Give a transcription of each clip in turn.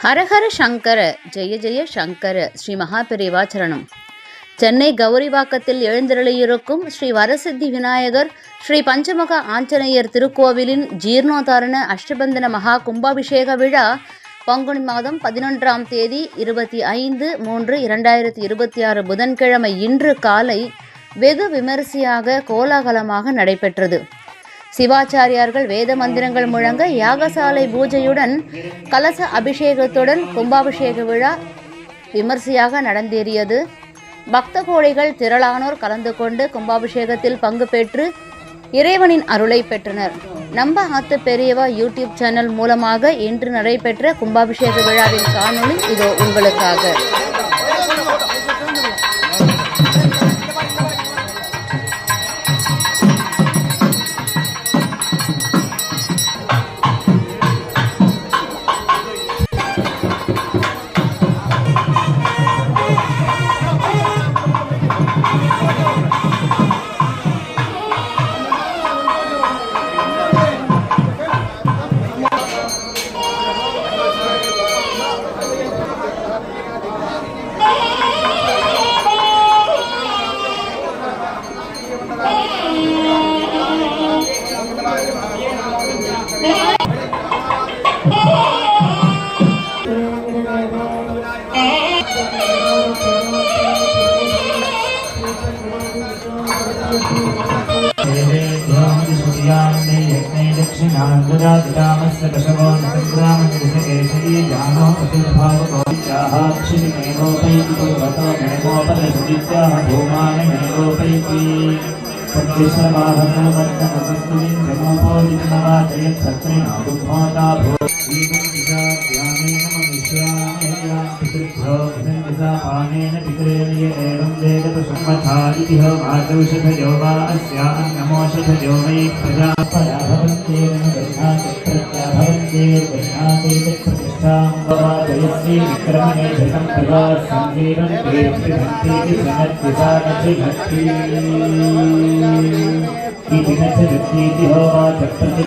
ஹரஹர சங்கர ஜெய ஜெய சங்கர ஸ்ரீ மகாபெரிவாச்சரணம். சென்னை கௌரிவாக்கத்தில் எழுந்தருளியிருக்கும் ஸ்ரீ வரசித்தி விநாயகர் ஸ்ரீ பஞ்சமுக ஆஞ்சநேயர் திருக்கோவிலின் ஜீர்ணோதாரண அஷ்டபந்தன மகா கும்பாபிஷேக விழா பங்குனி மாதம் 11ஆம் தேதி 25/3/2026 புதன்கிழமை இன்று காலை வெகு விமரிசையாக கோலாகலமாக நடைபெற்றது. சிவாச்சாரியார்கள் வேத மந்திரங்கள் முழங்க யாகசாலை பூஜையுடன் கலச அபிஷேகத்துடன் கும்பாபிஷேக விழா விமர்சையாக நடந்தேறியது. பக்த கோடிகள் திரளானோர் கலந்து கொண்டு கும்பாபிஷேகத்தில் பங்கு பெற்று இறைவனின் அருளை பெற்றனர். நம்ம ஆத்து பெரியவா யூடியூப் சேனல் மூலமாக இன்று நடைபெற்ற கும்பாபிஷேக விழாவின் காணொளி இதோ உங்களுக்காக. दक्षिणाग्रामस्य पशवो संग्रामनिरसकेशरी जानो अतिर्भावोपैति पूर्वतो मेघोपदशदित्याः भूमानमेघोपैति सद्विश्ववाहनवर्धनमस्तुलिं जमोपोदितमवाचयत् सत्रिणागुम्होता भो पानेन पितरेण य एवं वेदपशुमथा इति मातौषधयो वा अस्या अन्नमोषधयो वै प्रजा पराभवन्तेन गृह्णाति प्रत्याभवन्तेर्गृह्णाति तत्प्रतिष्ठां वाचयस्यै विक्रमणे शतं प्रजा संजीवन्ते प्रभन्तीति जनद्विसानधिभक्ति इति न च जप्तीति होवाच प्रति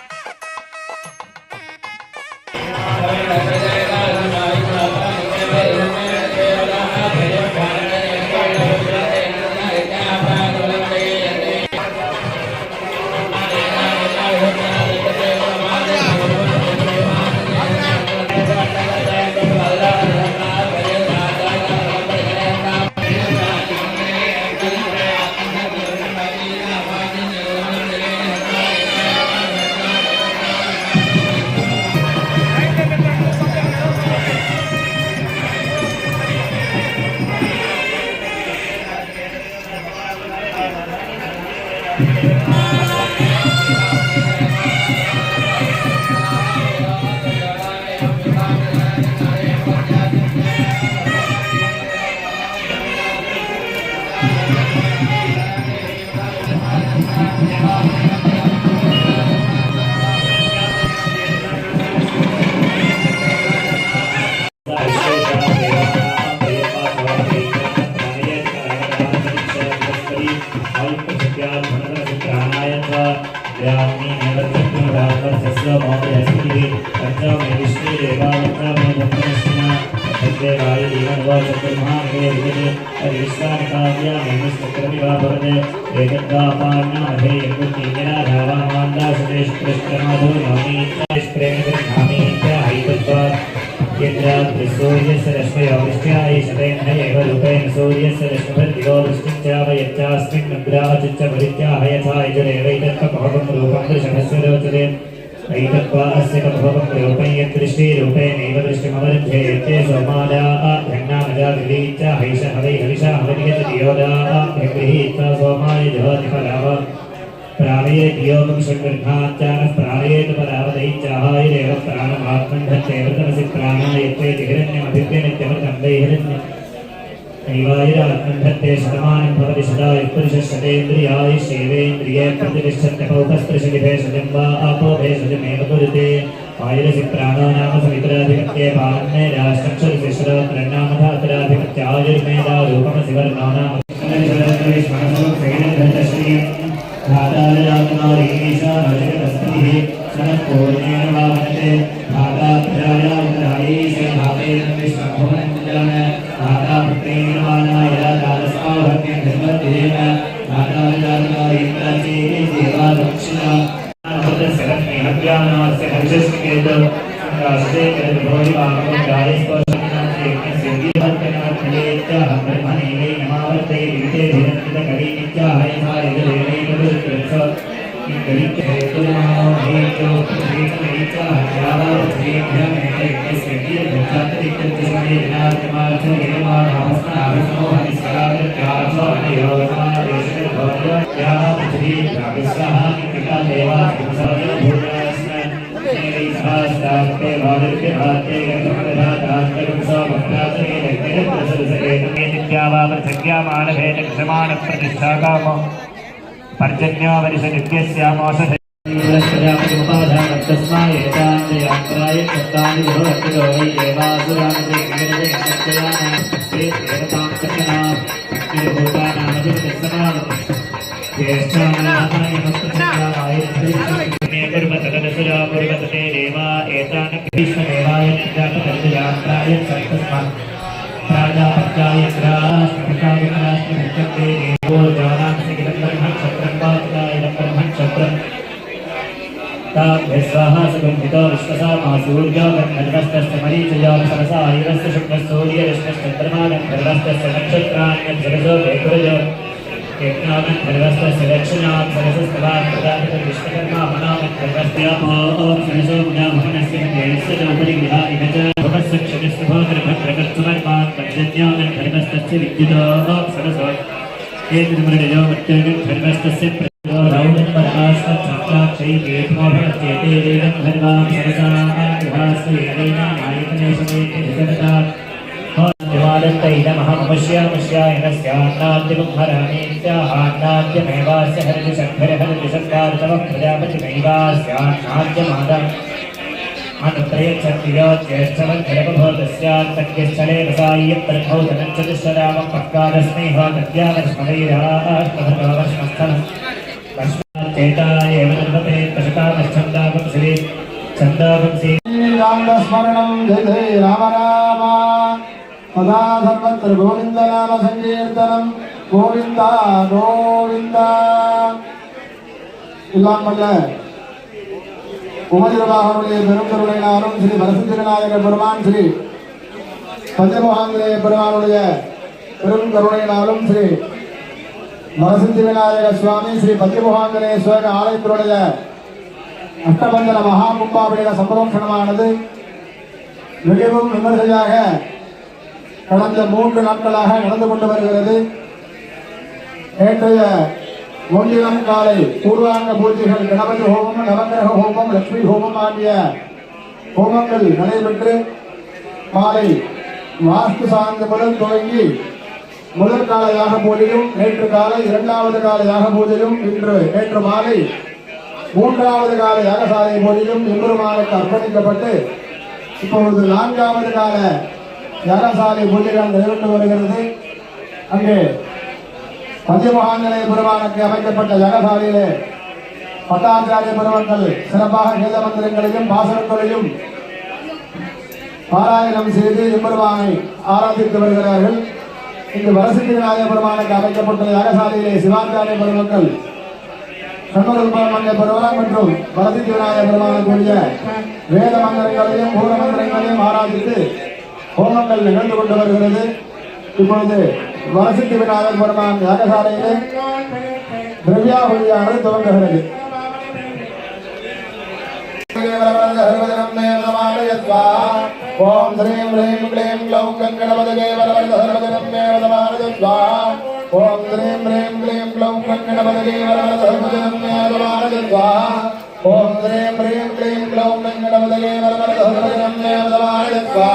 दृष्टिरूपेणैव दृष्टिमवरुध्येते सोमादाभ्यन्नामजागृहीत्य हैष हवै हविषा हवनियतदियोदाभ्यगृहीत्वा सोमाय जहोतिफलाव प्राणये दियोगं षड्गर्भाच्चानः प्राणयेत परावदैत्याहायरेव प्राणमात्मन्धत्ते वृतमसि प्राणायत्ते हिरण्यमभिद्यनित्यमृतं वै हिरण्यम् नैवायुरात्मन्धत्ते शतमानं भवति शतायुः शतेन्द्रिये प्रतिष्ठत्यपौपस्पृशलिभे शतं वा आपोभे शतमेव कुरुते आयुरसि प्राणो नाम सवितराधिपत्ये पान्ने राष्ट्रक्षरशिश्रोत्रन्नामधातराधिपत्य आयुर्मेधा रूपमसि वर्णो नाम सनत्पूर्णेन वामनते भागाभ्यायान्तरायैषे भावे पर्जन्यो वरिषनित्यस्यामोष स्वाहा सुगंधितो विश्वसामा सूर्यो गन्धर्वस्तस्य मरीचयो सरसा आयुरस्य शुक्लसूर्य विष्णुश्चन्द्रमा गन्धर्वस्तस्य नक्षत्राण्यज्जलजो वेकुरजो यज्ञागन्धर्वस्तस्य दक्षिणात् सरसस्तवात् प्रदापित विश्वकर्मा मनागन्धर्वस्यामो सरसो मुनामहनस्य देवस्य जोपरि विहारिण च भवस्य क्षणस्य भोगर्भद्रकर्तुमर्मान् पर्जन्यो गन्धर्वस्तस्य विद्युतो सरसो एतद्मृडयो मत्यगन्धर्वस्तस्य रामस्मरणं जय जय राम राम सदा सर्वत्र गोविन्द नाम संकीर्तनं गोविन्द गोविन्द இல்லாமல்ல உமதிரவாகனுடைய பெருங்கருணையினாலும் ஸ்ரீ வரசித்திரநாயக பெருமான் ஸ்ரீ பஞ்சமுகாங்கிலேய பெருமானுடைய பெருங்கருணையினாலும் ஸ்ரீ வரசித்தி விநாயக சுவாமி ஸ்ரீ பஞ்சமுகாங்கிலேஸ்வர ஆலயத்தினுடைய அஷ்டபந்தன மகா கும்பாபிஷேக சம்பரோஷணமானது மிகவும் விமர்சையாக கடந்த 3 நாட்களாக நடந்து கொண்டு வருகிறது. நேற்றைய முன்தினம் காலை பூர்வாங்க பூஜைகள் கணபதி ஹோமம், நவகிரக ஹோமம், லட்சுமி ஹோமம் ஆகிய ஹோமங்கள் நடைபெற்று மாலை வாஸ்து சாந்தி முதல் துவங்கி முதல் கால யாக பூஜையும், நேற்று காலை 2வது கால யாக பூஜையும், நேற்று மாலை 3வது கால யாகசாலை பூஜையும் எம்பெருமானுக்கு அர்ப்பணிக்கப்பட்டு இப்பொழுது 4வது கால யாகசாலை பூஜைகள் நடைபெற்று வருகிறது. அங்கே பஞ்சமுகாங்கிலேய பெருமானுக்கு அமைக்கப்பட்ட யாகசாலையிலே பட்டாச்சாரிய பெருமக்கள் சிறப்பாக வேத மந்திரங்களையும் பாசனங்களையும் பாராயணம் செய்து எம்பெருமானை ஆராதித்து வருகிறார்கள். இங்கு வரசித்தி விநாயக பெருமானுக்கு அமைக்கப்பட்ட யாகசாலையிலே சிவாச்சாரிய பெருமக்கள் சண்முகமன்ய பெருமான் மற்றும் வரசித்தி விநாயக பெருமானுக்குரிய வேத மந்திரங்களையும் பூர மந்திரங்களையும் ஆராதித்து ஹோமங்கள் நிகழ்ந்து கொண்டு வருகிறது. இப்பொழுது வரசித்தி விநாயக பெருமான் யாகசாலையிலே திரவியாபதியானது துவங்குகிறது. ஓம் ஸ்ரீம் ஹ்ரீம் க்ளீம் க்ளௌம் கங்கணபதயே வரவரதஹர்வதனமே வதமானதஸ்வா. ஓம் ஸ்ரீம் ஹ்ரீம் க்ளீம் க்ளௌம் கங்கணபதயே வரவரதஹர்வதனமே வதமானதஸ்வா. ஓம் ஸ்ரீம் ஹ்ரீம் க்ளீம் க்ளௌம் கங்கணபதயே வரவரதஹர்வதனமே வதமானதஸ்வா.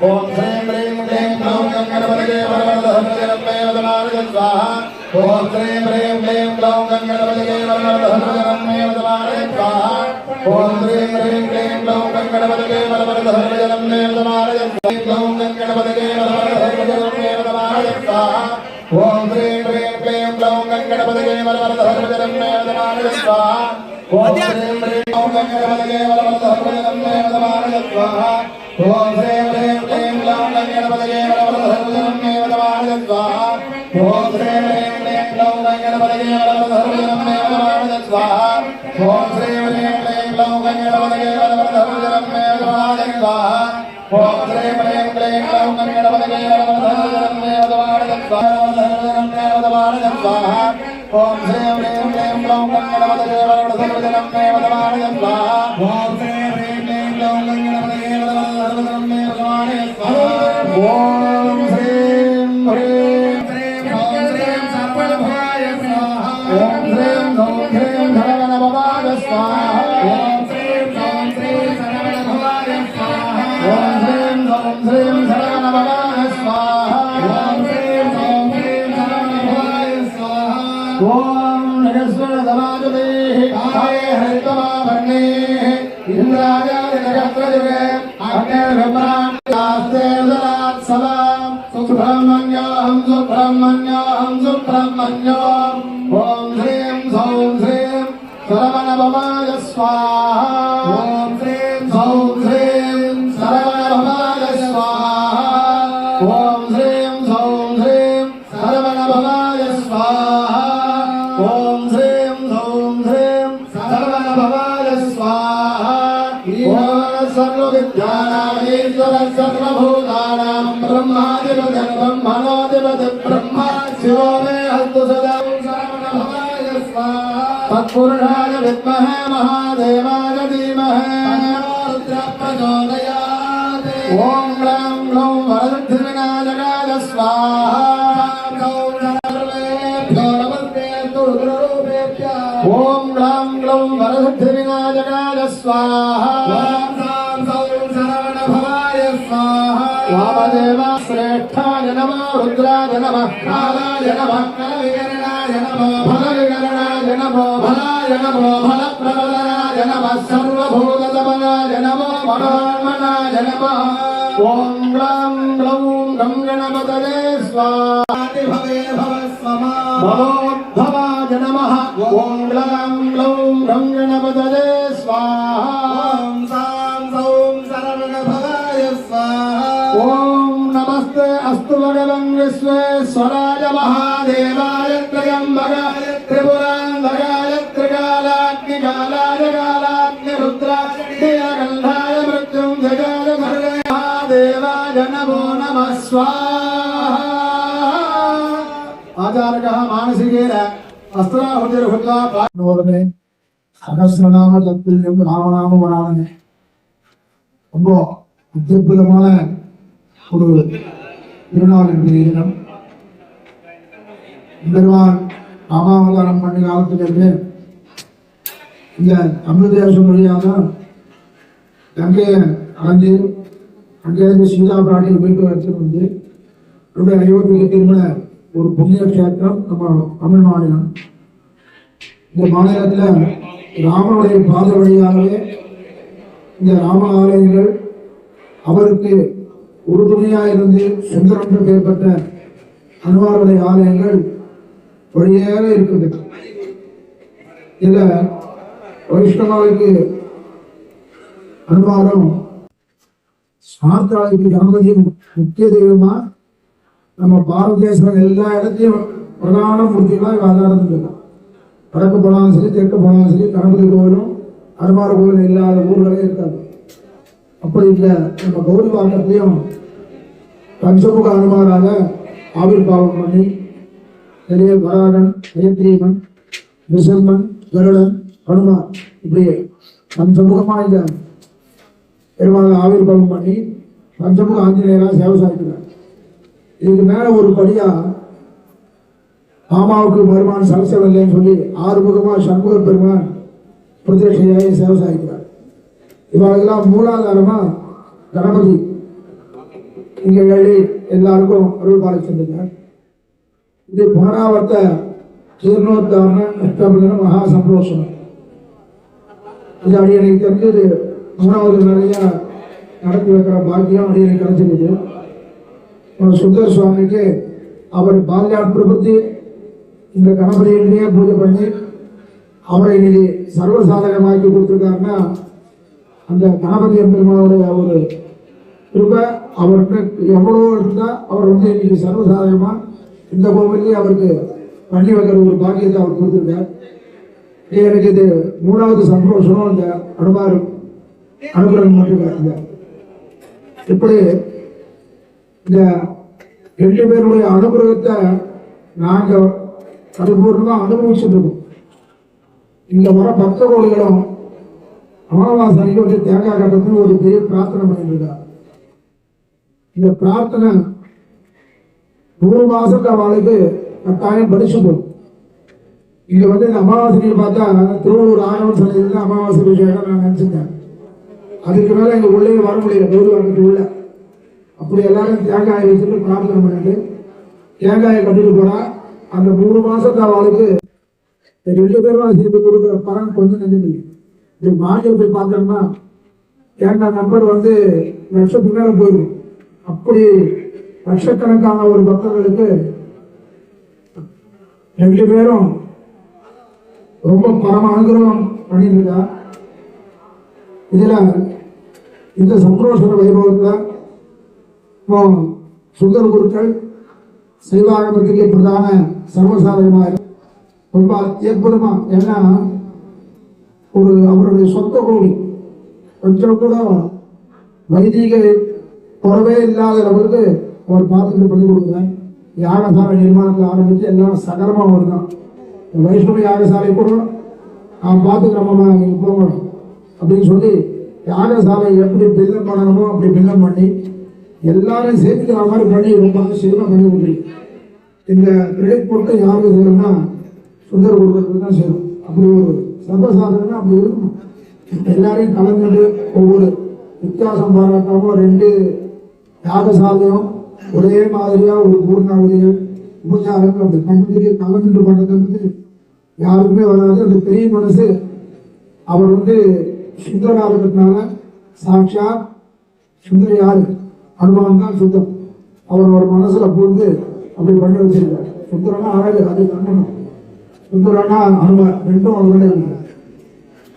ஓம் ஸ்ரீம் ஹ்ரீம் க்ளீம் க்ளௌம் கங்கணபதயே வரவரதஹர்வதனமே வதமானதஸ்வா. ஓம் ஸ்ரீம் ஹ்ரீம் க்ளீம் க்ளௌம் கங்கணபதயே வரவரதஹர்வதனமே வதமானதஸ்வா. ஓம் ஸ்ரீம் ஹ்ரீம் க்ளீம் க்ளௌம் கங்கணபதயே வரவரதஹர்வதனமே வதமானதஸ்வா. க்ளௌம் கங்கணபதயே வரவரதஹர்வதனமே வதமானதஸ்வா. ஓம் ஸ்ரீம் ஹ்ரீம் க்ளீம் க்ளௌம் கங்கணபதயே வரவரதஹர்வதனமே வதமானதஸ்வா. ஓம் ஸ்ரீம் ஹ்ரீம் க்ளௌம் கங்கணபதயே வரவரதஹர்வதனமே வதமானதஸ்வா. ஓம் ஸ்ரீம் ஹ்ரீம் க்ளீம் க்ளௌம் கங்கணபதயே வரவரதஹர்வதனமே வதமானதஸ்வா. स्वाहा ओम श्री ह्रीं क्लीं ग्लौं गणपतये वरदहरजनमे नमः स्वाहा ओम श्री ह्रीं क्लीं ग्लौं गणपतये वरदहरजनमे नमः स्वाहा ओम श्री ह्रीं क्लीं ग्लौं गणपतये वरदहरजनमे नमः स्वाहा ओम श्री ह्रीं क्लीं ग्लौं गणपतये वरदहरजनमे नमः स्वाहा ओम श्री ह्रीं क्लीं ग्लौं गणपतये वरदहरजनमे नमः स्वाहा ओम श्रीं ह्रीं ओम श्रीं ह्रीं शरवणभवाय स्वाहा ओम श्रीं शरवणभवाय स्वाहा ओम श्रीं शरवणभवाय स्वाहा ओम श्रीं शरवणभवाय स्वाहा ओम नगस्वरधमाजुदेः काये हरितमाभरणेः इंद्राय नगस्वरजुगे अग्निर्ब्रह्मणास्ते उदरात् सदा सुब्रह्मण्यं सुब्रह्मण्यं सुब्रह्मण्यं ओम श्रीं सौं श्रीं शरवणभवाय स्वाहा ओम श्रीं सौं श्रीं शरवणभवाय स्वाहा ओम श्रीं सौं श्रीं शरवणभवाय स्वाहा ओम श्रीं सौं श्रीं शरवणभवाय स्वाहा ओम सर्वविद्यानामीश्वरः सर्वभूतानां ब्रह्माधिपतिः ब्रह्मणोऽधिपतिः ब्रह्मा शिवो मे हस्तु सदा शरवणभवाय स्वाहा तत्पुरुषाय विद्महे महादेवाय धीमहि रुद्रः प्रचोदयात् ॐ ग्लां ग्लौं वरसिद्धिविनायकाय स्वाहा ॐ ग्लां ग्लौं वरसिद्धिविनायकाय स्वाहा वामदेवा श्रेष्ठाय नमः रुद्राय नमः कालाय नमः कलविकरणाय नमः फलविकरणाय नमः फलाय नमः फलप्रदाय नमः सर्वभूतदमनाय नमः मनोन्मनाय नमः ॐ ग्लां ग्लौं गं गणपतये स्वाहा भवोद्भवाय नमः ॐ ग्लां ग्लौं गं गणपतये स्वाहा ओम नमस्ते अस्तु भगवन् विश्वेश्वराय महादेवाय त्र्यंबकाय त्रिपुरांधकाय त्रिकालाग्निकालाय कालाग्निरुद्राय गंधाय मृत्युंजयाय महादेवाय नमो नमः स्वाहा आचार्यः मानसिकेन अस्त्राहुतिर्हुत्वा पाठनोदने सहस्रनाम तत्पुल्यं रामनाम वराणने ரொம்ப அற்புதமான ஒரு திருநாள் என்கிற தினம் பெருமான் ராமாவதாரம் பண்ண காலத்திலிருந்து இந்த தமிழ் தேசம் வழியாக கங்கையை அடைஞ்சு அங்கேருந்து சீதா பிராணியை மீட்டு எடுத்துட்டு வந்து என்னுடைய அயோத்தியை திரும்ப ஒரு புண்ணிய கஷேத்திரம் நம்ம தமிழ் மாநிலம். இந்த மாநிலத்தில் ராமனுடைய பாத வழியாகவே இந்த ராம ஆலயங்கள் அவருக்கு உறுதுணையாக இருந்து சுந்தரம் பெயர்பட்ட அனுமாருடைய ஆலயங்கள் வழியாக இருக்குது. இதில் வைஷ்ணவாவுக்கு அனுமாரம் சார்த்தாளுக்கு கணபதியும் முக்கிய தெய்வமா நம்ம பாரத தேசம் எல்லா இடத்தையும் பிரதான மூர்த்திகளாக ஆதாரம் இருக்கும். வடக்கு போனாலும் சரி தெற்கு போனாலும் சரி கணபதி கோவிலும் அனுமார கோவில் இல்லாத ஊர்களே இருக்காது. அப்படி இல்லை நம்ம கௌரி பாக்கத்திலையும் பஞ்சமுக அனுமாராக ஆவிர்பாவம் பண்ணி நிறைய வராகன் ஜெயத்ரீமன் விசர்மன் கருடன் ஹனுமான் இப்படி பஞ்சமுகமாக இந்த பெருமாள் ஆவிர்பாவம் பண்ணி பஞ்சமுக ஆஞ்சநேயராக சேவை சாய்க்கிறார். இதுக்கு மேலே ஒரு படியா மாமாவுக்கு பெருமான் சரசவில்லைன்னு சொல்லி ஆறுமுகமாக சண்முக பெருமான் பிரதேசையாக சேவை சாய்க்கிறார். இவர்களெல்லாம் மூலாதாரமா கணபதி இங்கே எழுதி எல்லாருக்கும் அருள் பாலிச்சிருந்தீங்க. இது புனராவர்த்த ஜீர்ணோத்தாரண அஷ்டபதின மகா சந்தோஷம். இது அடியனுக்கு தெரிஞ்சது 3வது நிறைய நடத்தி வைக்கிற பாக்கியம் அடியனுக்கு கிடைச்சிருக்கு. சுந்தர சுவாமிக்கு அவர் பால்யாட் பிரபுத்தி இந்த கணபதியிலேயே பூஜை பண்ணி அவரை இன்னைக்கு சர்வசாதகமாக்கி கொடுத்துருக்காருன்னா அந்த கணபதி பெருமானுடைய ஒரு கிருபை அவர்கிட்ட எவ்வளோ இருந்தால் அவர் வந்து இன்னைக்கு சர்வசாதாரணமாக இந்த கோவிலே அவருக்கு பண்ணி வைக்கிற ஒரு பாக்கியத்தை அவர் கொடுத்துருக்கார். எனக்கு இது 3வது சந்தோஷம் இந்த அனுகிரகம் மட்டும். இப்படி இந்த 2 பேருடைய அனுகிரகத்தை நாங்கள் பரிபூர்ணமாக அனுபவிச்சுட்டு இருக்கோம். இங்க வர பக்த கோடிகளும் அமாவாசை அன்னைக்கு வந்து தேங்காய் கட்டத்துன்னு ஒரு பெரிய பிரார்த்தனை பண்ணிட்டு இருக்காங்க. இந்த பிரார்த்தனை 100 மாசத்துக்கு அவளுக்கு கட்டாயம் படிச்சு போகும். இங்க வந்து இந்த அமாவாசைக்கு பார்த்தா திருவள்ளூர் ஆணவன் சந்தையில் அமாவாசை விஷயம் நான் நினைச்சிருக்கேன். அதுக்கு மேல எங்க உள்ளே வர முடியல, கௌரவத்துக்கு உள்ள. அப்படி எல்லாரும் தேங்காயை வச்சுட்டு பிரார்த்தனை பண்ணிட்டு தேங்காயை கட்டிட்டு போறா. அந்த 100 மாசத்து அவளுக்கு 2 பேரும் சேர்ந்து கொடுக்குற பலன் கொஞ்சம் நெஞ்சு. இப்படி மாநிலம் போய் பார்த்தோம்னா தேங்காய் நம்பர் வந்து லட்சத்துக்கு மேல போயிடும். அப்படி லட்சக்கணக்கான ஒரு பக்தர்களுக்கு 2 பேரும் ரொம்ப பரம அனுகிரகம் பண்ணிட்டு இருக்கா. இதுல இந்த சந்தோஷ வைபவத்தில் சுந்தர குருக்கள் சைவாகமத்துக்கு பிரதான சர்வசாதாரணமாக ரொம்ப அற்புதமா. ஏன்னா ஒரு அவருடைய சொந்த கோடி கொஞ்சம் கூட வைதிக குறவே இல்லாத அளவுக்கு அவர் பார்த்துட்டு பண்ணி கொடுக்குறார். யாகசாலை நிர்மாணத்தில் ஆரம்பித்து எல்லாம் சகரமாக வருதான். வைஷ்ணவ யாகசாலை கூட நான் பார்த்துக்கிறோமா நீங்கள் போகணும் அப்படின்னு சொல்லி யாகசாலை எப்படி பில்லம் பண்ணணுமோ அப்படி பில்லம் பண்ணி எல்லாரும் சேர்த்துக்கிற மாதிரி பண்ணி ரொம்ப ஆச்சரியமாக பண்ணி கொடுக்குறீங்க. இந்த கிரெடிட் போட்டு யாருக்கு சேரும்னா சுந்தர குருக்களுக்கு தான் சேரும். அப்படி ஒரு சர்வசாதாரணம் அப்படி இருக்கணும். எல்லாரையும் கலந்துட்டு ஒவ்வொரு வித்தியாசம் பாராட்டாம 2 யாகசாலையும் ஒரே மாதிரியா ஒரு பூர்ணாவதிகள் உபச்சாரங்கள் அப்படி கலந்துட்டு பண்றது யாருக்குமே வராது. அந்த பெரிய மனசு அவர் வந்து சுந்தராக இருக்கிறதுனால சாட்சா சுந்தர யாரு அனுமான் தான் சுத்தம். அவர் ஒரு மனசுல பூந்து அப்படி பண்ணி வச்சிருக்காரு. சுந்தரனா அழகு, அது கண்ணணும். சுந்தரனா அனுமான் 2ம் அவர்களே இருக்கு.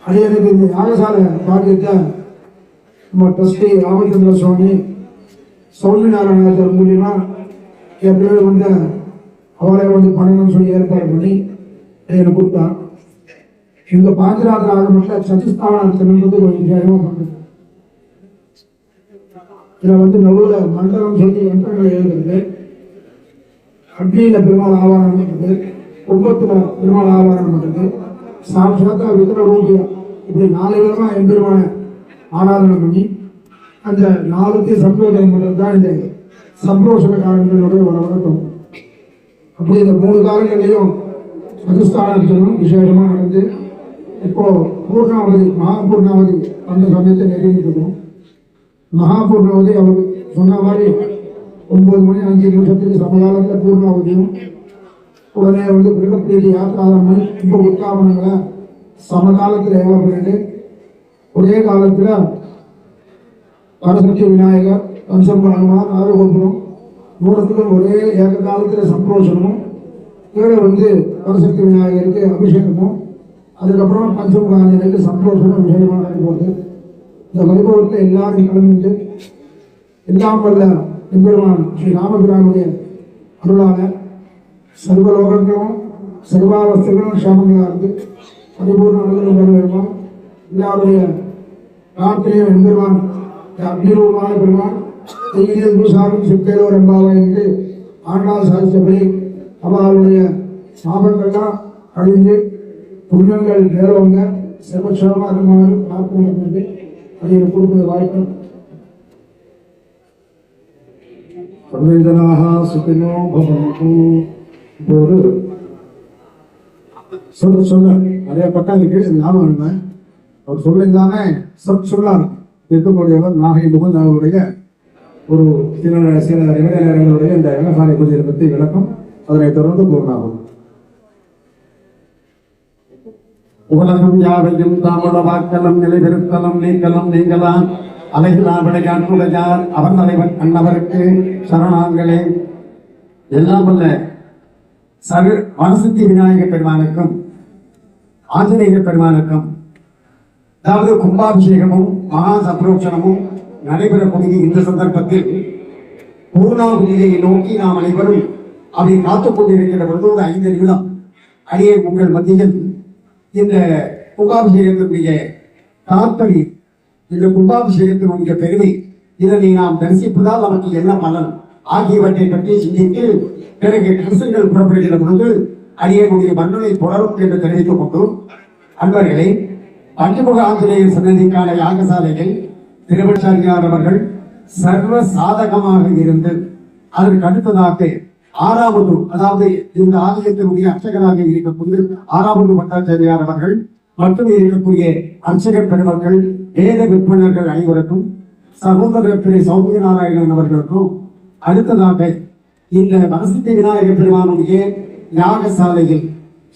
அது எனக்கு இந்த யாகசாலை பாக்கியத்தை நம்ம ட்ரஸ்டி ராமச்சந்திர சுவாமி சௌமி நாராயணர் மூலியமா ஏற்கனவே வந்து அவரை வந்து பண்ணணும்னு சொல்லி ஏற்பாடு பண்ணி எனக்கு கொடுத்தான். இந்த பாஞ்சராத்திர ஆகமத்தில் சதுஸ்தானத்திலிருந்து ஒரு விசேஷமா பண்ணுறது. இதில் வந்து நடுவுல மண்டலம் சொல்லி யந்திரங்கள் எழுதுறது, அக்னியில பெருமாள் ஆவாரணம் பண்ணுறது, கும்பத்துல பெருமாள் ஆவாரணம் பண்ணுறது, சாட்சாத்தா விக்கிர ரூபியம், இப்படி 4 விதமா எம்பெருமான ஆராதனை பண்ணி அந்த 4க்கு சம்போதனம் பண்ணுறது தான் இந்த சம்பரோஷண காலங்களுடைய ஒரு வழக்கம். அப்படி இந்த 3 காலங்களையும் சதுஸ்தானத்திலும் விசேஷமா நடந்து இப்போ பூர்ணாவதி மகாபூர்ணாவதி அந்த சமயத்தை நெருங்கிட்டு இருக்கோம். மகாபூர்ணாவதி அவர் சொன்ன மாதிரி 9 மணி 5 நிமிஷத்துக்கு சமகாலத்தில் பூர்ணாவதியும் உடனே வந்து பிரகத்தேதி யாத்திராதனை ரொம்ப உத்தாமனங்களை சமகாலத்தில் ஏவ பண்ணிட்டு ஒரே காலத்தில் பரசக்தி விநாயகர் பஞ்சம்பரமார் ஆரோகோபுரம் 3த்துக்கும் ஒரே ஏக காலத்தில் சந்தோஷமும் கீழே வந்து பரசக்தி விநாயகருக்கு அபிஷேகமும் அதுக்கப்புறம் பஞ்சமுகாஞ்சனுக்கு சந்தோஷமும் விஷயமாக நடக்கும்போது இந்த வைபவத்தில் எல்லாரும் கலந்துட்டு எல்லாம் வல்ல எம்பெருமான் ஸ்ரீ ராமபிரானுடைய அருளாக சர்வலோகங்களும் சர்வாவஸ்தைகளும் சாமங்களாக இருந்து பரிபூர்ண அனுகிரகம் பெற வேண்டும். எல்லாருடைய பிரார்த்தனையும் எம்பெருமான் அக்னிரூபமான பெருமான் தெய்வீக குருசாமி சிப்பேலோர் என்பாவை என்று ஆண்டாள் சாதித்தபடி அவர்களுடைய சாபங்கள்லாம் அழிந்து புண்ணியங்கள் நேரவங்க சர்வசேகமாக இருக்குமாறு பிரார்த்தனை பண்ணி அதை கொடுப்பது வாய்ப்பு. சர்வேஜனாக சுகினோ பவந்து. ஒரு சொல்ல நிறைய பக்கம் இருக்கு, ஞாபகம் இருந்தேன். அவர் சொல்லியிருந்தானே சொல்லார் இருக்கக்கூடியவர் நாகை முகன் அவருடைய ஒரு சில நேரங்களுடைய இந்த யாகசாலை பூஜையை பற்றி விளக்கம், அதனைத் தொடர்ந்து பூர்ணாகும். உலகம் யாவையும் தாமட வாக்கலம் நிலைபெறுத்தலம் நீக்கலம் நீங்களாம் அலைகுலாபடை காட்டுடையார் அவர் தலைவன் அன்னவருக்கு சரணாங்களே. எல்லாம் வல்ல வரசக்தி விநாயக பெருமானுக்கும் ஆஞ்சநேய பெருமானுக்கும், அதாவது கும்பாபிஷேகமும் மகா சப்ரோட்சணமும் நடைபெறக்கூடிய இந்த சந்தர்ப்பத்தில் பூர்ணாகுதியை நோக்கி நாம் அனைவரும் அதை காத்துக் கொண்டிருக்கிற பொழுது ஒரு 5 நிமிடம் அடியே உங்கள் மத்தியில் இந்த கும்பாபிஷேகத்தினுடைய தாற்பரி, இந்த கும்பாபிஷேகத்தினுடைய பெருமை, இதனை நாம் தரிசிப்பதால் நமக்கு என்ன பலன் ஆகியவற்றை பற்றி சிந்தித்து பிறகு கலசங்கள் புறப்படுகிற பொழுது அடியனுடைய மன்னனை தொடரும் என்று தெரிவித்துக் கொண்டோம். அன்பர்களே, பஞ்சமுக ஆஞ்சநேயர் சன்னதிக்கான யாகசாலையில் திருவள்ளார் அவர்கள் சர்வ சாதகமாக இருந்து அதற்கு அடுத்ததாக 6வது, அதாவது இந்த ஆலயத்தினுடைய அர்ச்சகராக இருக்கக்கூடிய 6வது பட்டாச்சாரியார் அவர்கள் மற்றும் இருக்கக்கூடிய அர்ச்சகர் பெருமக்கள், வேத விற்பனர்கள் அனைவருக்கும், சகோதரர் திரு சௌமிய நாராயணன் அவர்களுக்கும் அடுத்ததாக இந்த வரசித்தி விநாயகர் பெருமானுடைய யாகசாலையில்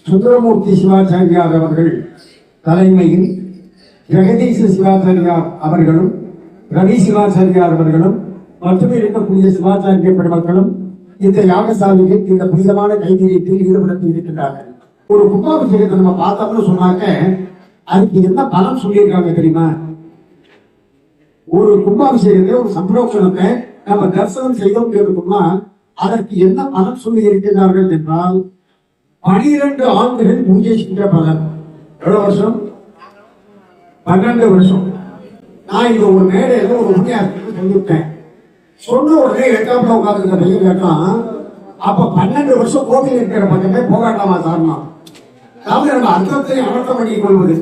சுந்தரமூர்த்தி சிவாச்சாரியார் அவர்கள் தலைமையில் ஜெகதீச சிவாச்சாரியார் அவர்களும், ரவி சிவாச்சாரியார் அவர்களும் மற்றும் இருக்கக்கூடிய சிவாச்சாரிய பெருமக்களும் இந்த யாகசாலையில் இந்த புனிதமான கைங்கரியத்தில் ஈடுபடுத்தி இருக்கின்றார்கள். ஒரு கும்பாபிஷேகத்தை நம்ம பார்த்தோம்னு சொன்னாக்க அதுக்கு என்ன பலன் சொல்லியிருக்காங்க தெரியுமா? ஒரு கும்பாபிஷேகத்தை, ஒரு சம்பரோக்ஷணத்தை நம்ம தரிசனம் செய்தோம் இருக்கோம்னா அதற்கு என்ன பலன் சொல்லி இருக்கின்றார்கள் என்றால் 12 ஆண்டுகள் பூஜை செஞ்ச பலன். எவ்வளவு வருஷம்? 12 வருஷம். நான் இங்க ஒரு மேடையில ஒரு உண்மையாளருக்கு சொல்லிவிட்டேன். சொன்ன உடனே 8ஆம் உட்கார்ந்து பையன் கேட்டான், அப்ப 12 வருஷம் கோவில் இருக்கிற பக்கமே போகாட்டாமா சார்னா? அதாவது நம்ம அர்த்தத்தை அனர்த்தம் பண்ணிக் கொள்வது,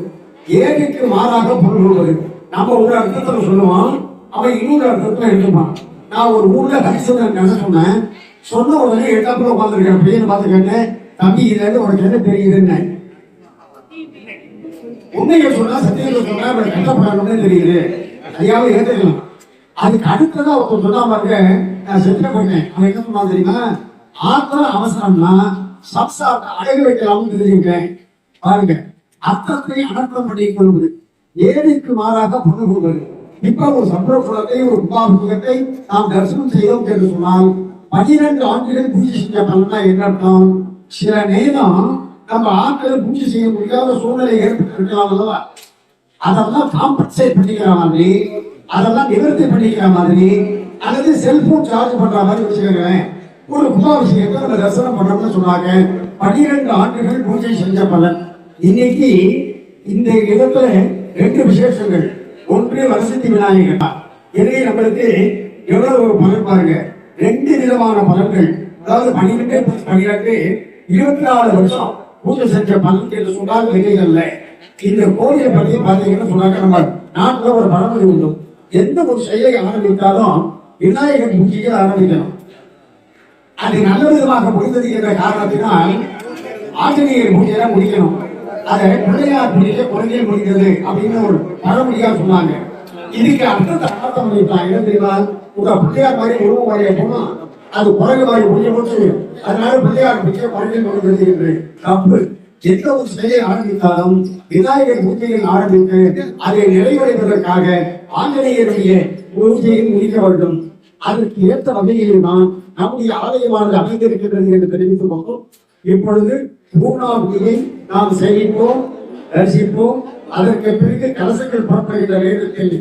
ஏழைக்கு மாறாக பொருள் கொள்வது. நம்ம ஒரு அர்த்தத்துல சொல்லுவான், அவன் இன்னொரு அர்த்தத்துல எழுதுவான். நான் ஒரு ஊர்ல ஹரிசந்திரன் கதை சொன்னேன். சொன்ன உடனே 8ஆம் உட்கார்ந்துருக்கிற பையனை பார்த்து கேட்டேன், தம்பி இதுல இருந்து உனக்கு என்ன தெரியுதுன்னு. உண்மையை சொன்னா, சத்தியத்தை சொன்னா அவன் கஷ்டப்படணும்னு தெரியுது, ஐயாவும் ஏற்றுக்கலாம். அதுக்கு அடுத்ததான் ஒருத்தர் சொன்னா பாருங்க, நான் செட்டில போட்டேன். அவன் என்ன சொன்னா தெரியுமா? ஆத்திர அவசரம்னா சம்சாரத்தை அடகு வைக்கலாம்னு தெரிஞ்சுக்கிட்டேன். பாருங்க, அர்த்தத்தை அனர்த்தம் பண்ணிக் கொள்வது, ஏழைக்கு மாறாக பொருள் கொள்வது. இப்ப ஒரு சம்பரோஷத்தை, ஒரு கும்பாபிஷேகத்தை நாம் தரிசனம் செய்தோம் என்று சொன்னால் 12 ஆண்டுகள் பூஜை செஞ்ச பலனா என்ன அர்த்தம்? சில நேரம் நம்ம ஆட்கள் பூஜை செய்ய முடியாத சூழ்நிலை ஏற்பட்டிருக்கலாம் அல்லவா? அதெல்லாம் காம்பன்சேட் பண்ணிக்கிற மாதிரி, அதெல்லாம் நிவர்த்தி பண்ணிக்கிற மாதிரி, அல்லது செல்போன் சார்ஜ் பண்ற மாதிரி வச்சுக்கிறேன். ஒரு கும்பாபிஷேகத்தை நம்ம தரிசனம் பண்றோம்னு சொன்னாங்க. 12 ஆண்டுகள் பூஜை செஞ்ச பலன். இன்னைக்கு இந்த இடத்துல 2 விசேஷங்கள். ஒன்று வரசித்தி விநாயகர். எனவே நம்மளுக்கு எவ்வளவு ஒரு பலன் பாருங்க. 2 விதமான பலன்கள். அதாவது 12 + 12 24 வருஷம் பூஜை செஞ்ச பலன் என்று சொன்னால் வெளியில. இந்த கோயிலை பற்றி பார்த்தீங்கன்னு சொன்னாக்க, நம்ம நாட்டில் ஒரு பழமொழி உண்டு, எந்த ஒரு செயலை ஆரம்பித்தாலும் விநாயகர் பூஜையை ஆரம்பிக்கணும். அது நல்ல விதமாக முடிந்தது என்ற காரணத்தினால் ஆஞ்சநேயர் பூஜையை முடிக்கணும். அதை பிள்ளையார் பூஜையை குழந்தையில் முடிந்தது அப்படின்னு ஒரு பழமொழியா சொன்னாங்க. இதுக்கு அர்த்தத்தை அர்த்தம் பண்ணிட்டாங்க. என்ன தெரியுமா? உங்க பிள்ளையார் மாதிரி உருவம் வரைய போனா அது குழந்தை மாதிரி முடிய போச்சு, அதனால பிள்ளையார் பூஜையை குழந்தையில் முடிந்தது என்று தப்பு. எந்த ஒரு செயலை ஆரம்பித்தாலும் விநாயகர் பூஜையில் ஆரம்பித்து அதை நிறைவடைவதற்காக ஆஞ்சநேயருடைய பூஜையை முடிக்க வேண்டும். அதற்கு ஏற்ற வகையில் தான் நம்முடைய ஆலயமானது அமைந்திருக்கின்றது என்று தெரிவித்துக் கொண்டோம். இப்பொழுது பூர்ணாகுதியை நாம் செய்வோம், தரிசிப்போம். அதற்கு பிறகு கலசங்கள் புறப்படுகின்ற நேரத்தில்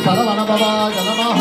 சரவணபவாய நமஹ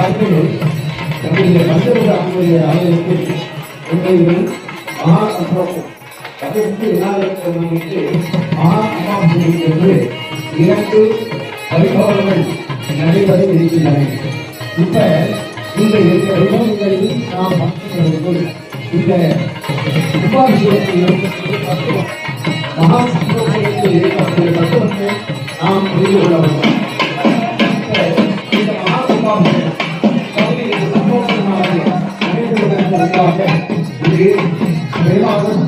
நம்முடைய பஞ்சமுக ஆண்களுடைய ஆலயத்தில் உண்மையிலும் அதற்கு விநாயகருக்கு அமாவாசை என்று 2 பரிபாலங்கள் நடைபெற இருக்கின்றன. இப்ப இந்த விவரங்களில் நாம் பார்க்கும்போது இந்த உபாபிஷேகத்தில் மகா சந்தோஷத்தில் ஏற்பட்ட தத்துவத்தை நாம் புரிந்து கொள்ள வேண்டும். இந்த மகா உபாபிஷேகம் சந்தோஷமாக நடைபெறுவதற்காக இங்கு பெருமாளும்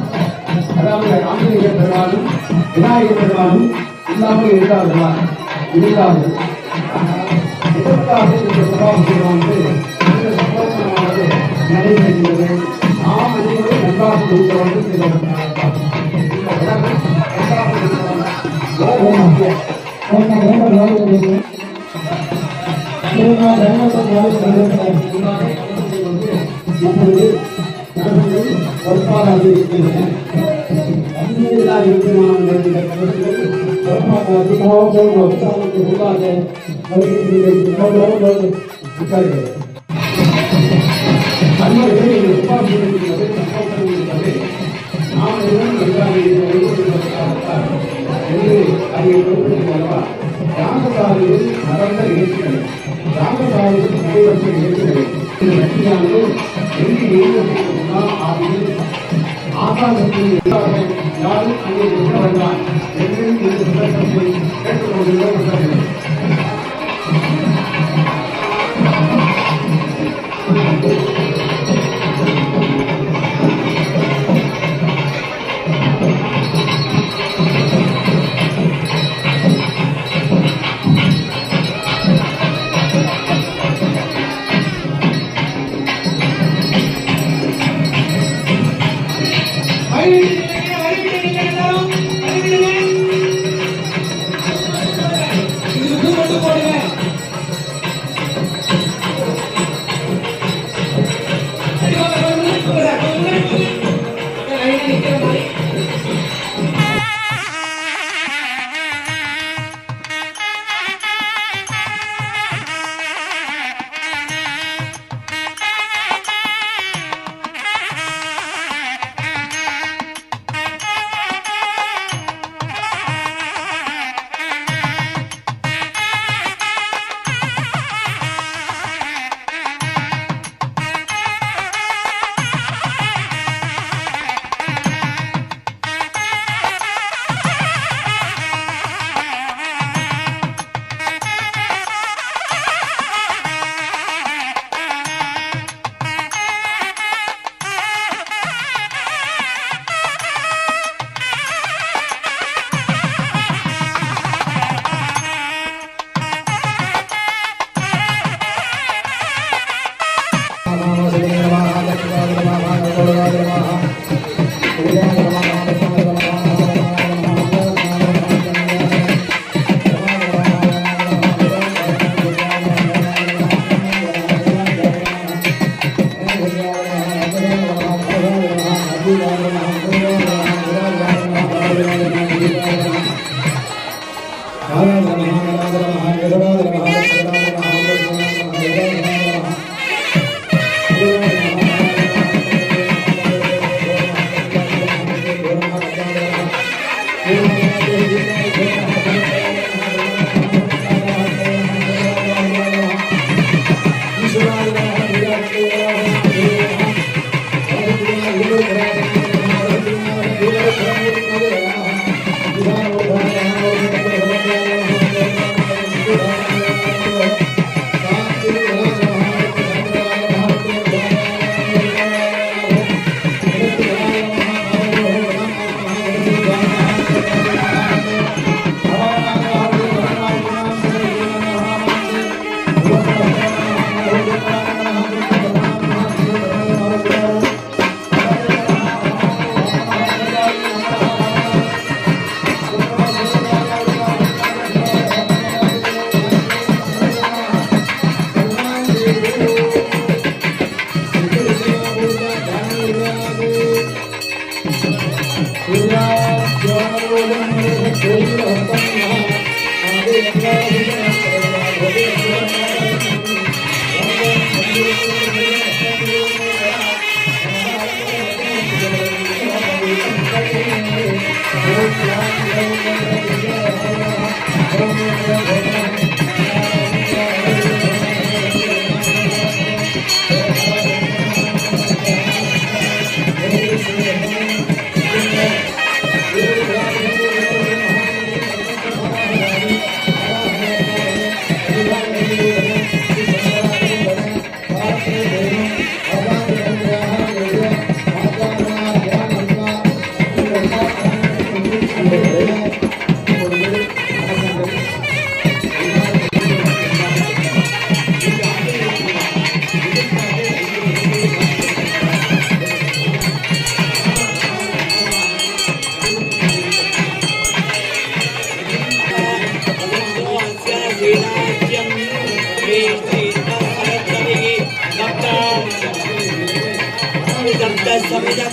அதாவது ஆஞ்சநேய பெருமாளும் விநாயகர் பெருமாளும் இல்லாமல் இருந்தார்கள். இதற்காக இந்த உபாபிஷேகமானது மிக சந்தோஷமானது நடைபெறுகிறது. நாம் அனைவரும் நன்றாக இருக்க வேண்டும். ராமசாலையில் நடந்த நிகழ்ச்சிகள் ராமசாலையில் நடைபெற்ற நிகழ்ச்சிகளை இந்த வெற்றியானது எங்கு எழுதப்பட்டிருந்தால் ஆகிய ஆகாசத்தில் யாரும் அங்கே இருக்க வேண்டாம் என்று இந்த சந்தர்ப்பத்தை கேட்டுக்கொண்டிருக்கிறார்கள். Thank you. देवाय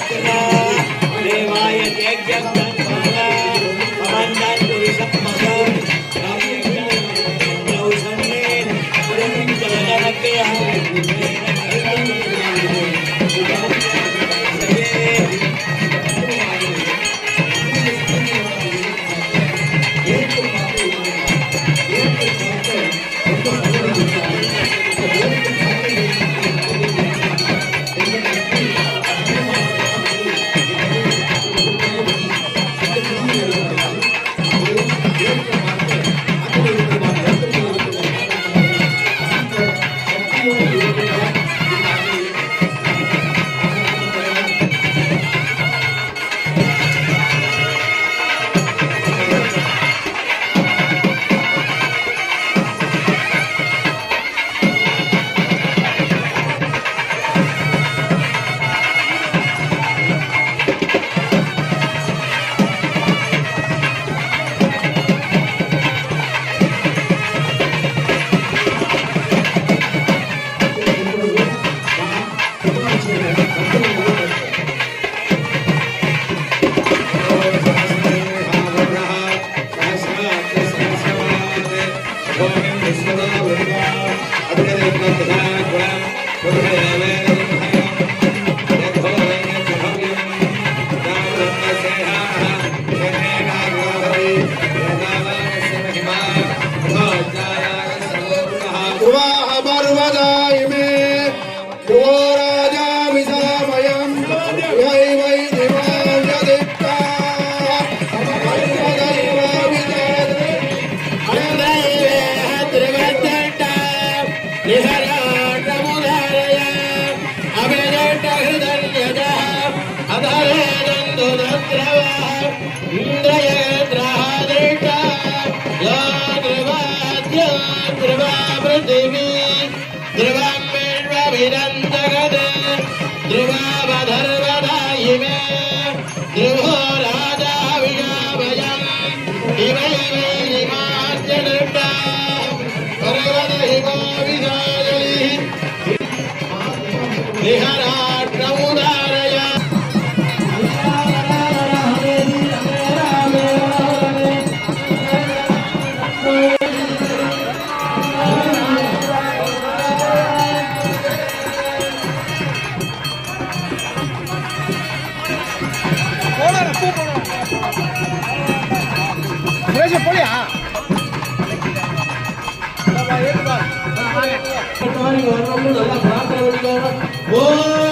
ஓ